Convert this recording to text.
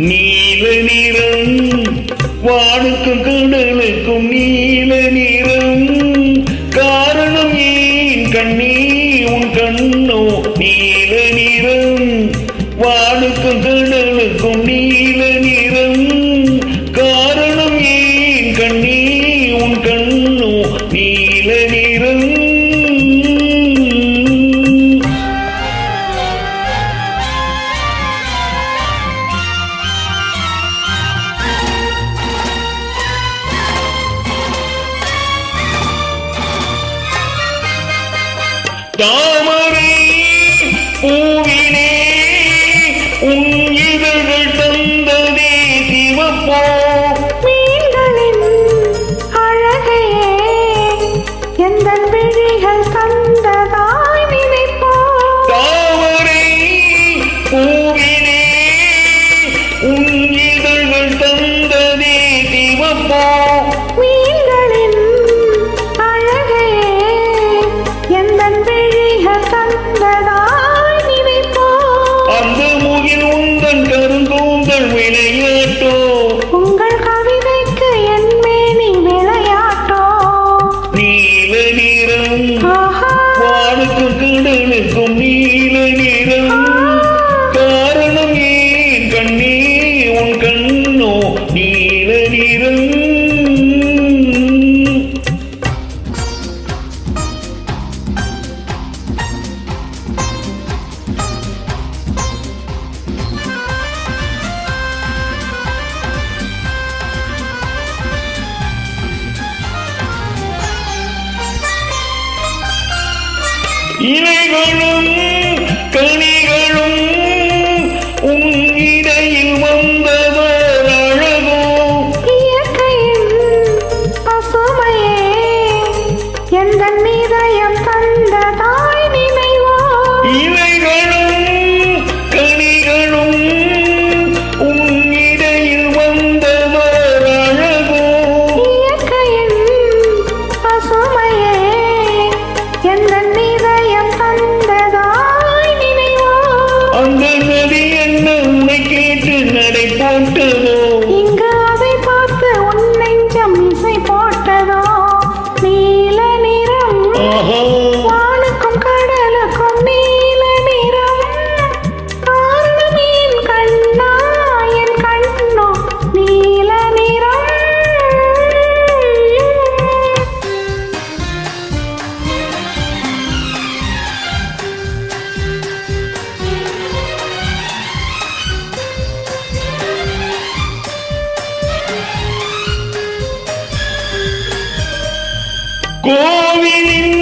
நீல நிறம் வானுக்கும் கடலுக்கும் நீல நிறம் காரணம் ஏன் கண்ணே உன் கண்ணோ நீல நிறம் வானுக்கும் கடலுக்கும் நீல நிறம் காரணம் ஏன் கண்ணே உன் கண்ணோ நீல நிறம் தாமரை பூவினே உன் இதழ்கள் தந்ததே சிவப்போ மீன்களின் அழகையே எந்தன் விழிகள் தந்ததாய் நினைப்போ தாமரை பூவினே உன் இதழ்கள் தந்ததே சிவப்போ மீன்களின் அழகையே எந்தன் விழிகள் தந்ததாய் நினைப்போ அந்த முகில் உந்தன் கருங்கூந்தல் விளையாட்டோ உங்கள் கவிதைக்கு என் மேனி விளையாட்டோ நீல நிறம் ஆஹா வானுக்கும் கடலுக்கும் நீல நிறம் காரணம் ஏன் கண்ணே உன் கண்ணோ நீல நிறம் இலைகளும் கனிகளும் உன் இடையில் வந்தவர் அழகோ இயற்கையின் பசுமையே எந்தன் இதயம் தந்ததாய் நினைவோ இலைகளும் கனிகளும் உன் இடையில் வந்தவர் அழகோ இயற்கையின் பசுமையே எந்தன் இதயம் தந்ததாய் நினைவோ அந்த நதி என்ன உன்னை கேட்டு நடை போட்டதோ இங்கு அதை பார்த்து உன் நெஞ்சம் இசை போட்டதோ நீல நிறம் ஆஹா வானுக்கும் கடலுக்கும் நீல நிறம் காரணம் என் கண்ணா என் கண்ணோ நீல நிறம் கோவிலின்